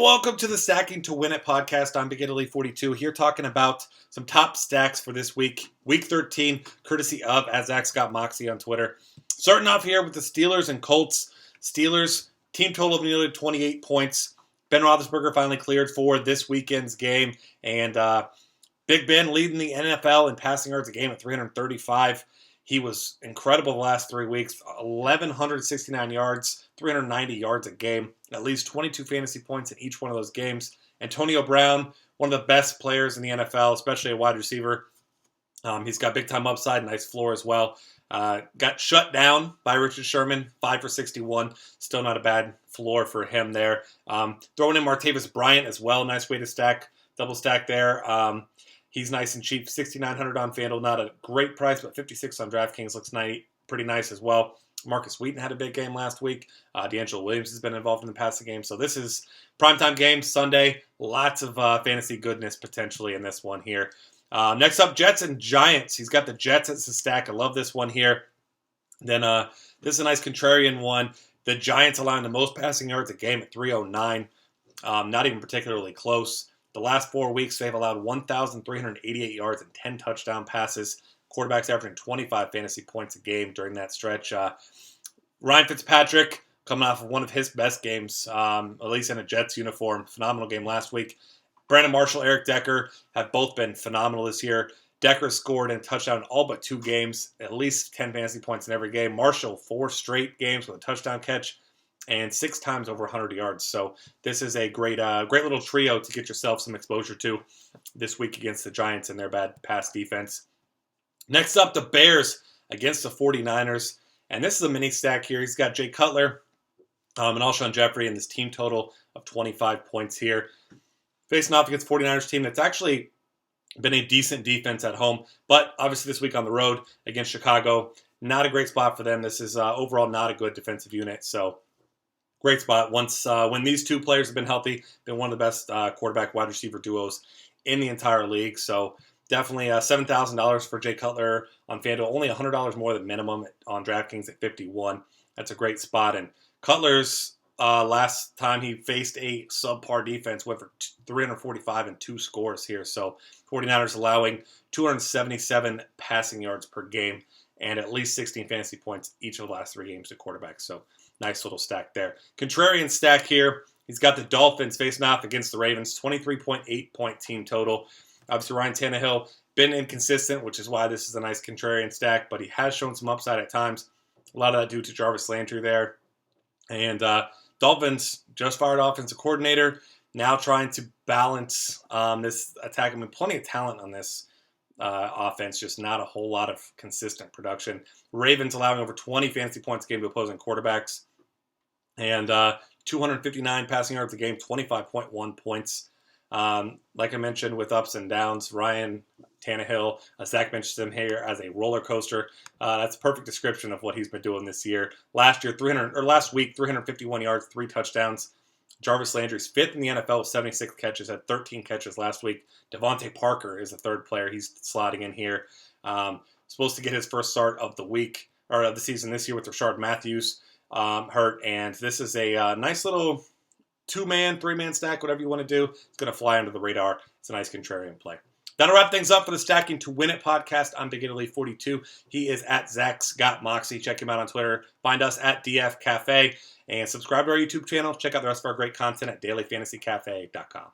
welcome to the Stacking to Win It podcast. I'm Big Italy 42 here talking about some top stacks for this week, week 13, courtesy of Zach's Got Moxie on Twitter. Starting off here with the Steelers and Colts. Steelers, team total of nearly 28 points. Ben Roethlisberger finally cleared for this weekend's game, and Big Ben leading the NFL in passing yards a game at 335. He was incredible the last 3 weeks, 1,169 yards, 390 yards a game, at least 22 fantasy points in each one of those games. Antonio Brown, one of the best players in the NFL, especially a wide receiver. He's got big-time upside, nice floor as well. Got shut down by Richard Sherman, 5 for 61. Still not a bad floor for him there. Throwing in Martavis Bryant as well, nice way to stack, double stack there. He's nice and cheap, $6,900 on FanDuel. Not a great price, but $56 on DraftKings looks pretty nice as well. Marcus Wheaton had a big game last week. D'Angelo Williams has been involved in the passing game. So this is primetime game, Sunday. Lots of fantasy goodness potentially in this one here. Next up, Jets and Giants. He's got the Jets as a stack. I love this one here. Then this is a nice contrarian one. The Giants allowing the most passing yards a game at 309. Not even particularly close. The last 4 weeks, they've allowed 1,388 yards and 10 touchdown passes. Quarterbacks averaging 25 fantasy points a game during that stretch. Ryan Fitzpatrick coming off of one of his best games, at least in a Jets uniform. Phenomenal game last week. Brandon Marshall, Eric Decker have both been phenomenal this year. Decker scored in a touchdown in all but 2 games, at least 10 fantasy points in every game. Marshall, 4 straight games with a touchdown catch and 6 times over 100 yards. So this is a great little trio to get yourself some exposure to this week against the Giants and their bad pass defense. Next up, the Bears against the 49ers. And this is a mini stack here. He's got Jay Cutler and Alshon Jeffrey in this team total of 25 points here. Facing off against 49ers team that's actually been a decent defense at home, but obviously this week on the road against Chicago, not a great spot for them. This is overall not a good defensive unit, so great spot. When these two players have been healthy, been one of the best quarterback wide receiver duos in the entire league. So definitely $7,000 for Jay Cutler on FanDuel, only $100 more than minimum on DraftKings at 51. That's a great spot. And Cutler's last time he faced a subpar defense went for 345 and 2 scores here. So 49ers allowing 277 passing yards per game and at least 16 fantasy points each of the last 3 games to quarterbacks. So nice little stack there. Contrarian stack here. He's got the Dolphins facing off against the Ravens. 23.8 point team total. Obviously, Ryan Tannehill been inconsistent, which is why this is a nice contrarian stack, but he has shown some upside at times. A lot of that due to Jarvis Landry there. And Dolphins just fired offensive coordinator, now trying to balance this attack. I mean, plenty of talent on this offense, just not a whole lot of consistent production. Ravens allowing over 20 fantasy points a game to opposing quarterbacks. And 259 passing yards a game, 25.1 points. Like I mentioned, with ups and downs, Ryan Tannehill, Zach mentioned him here as a roller coaster. That's a perfect description of what he's been doing this year. Last week, 351 yards, 3 touchdowns. Jarvis Landry's 5th in the NFL with 76 catches, had 13 catches last week. Devontae Parker is the 3rd player he's slotting in here. Supposed to get his first start of the week or of the season this year with Rashard Matthews hurt, and this is a nice little 2-man, 3-man stack, whatever you want to do. It's going to fly under the radar. It's a nice contrarian play. That'll wrap things up for the Stacking to Win It podcast. I'm Big Italy 42. He is at Zach's Got Moxie. Check him out on Twitter. Find us at DF Cafe and subscribe to our YouTube channel. Check out the rest of our great content at dailyfantasycafe.com.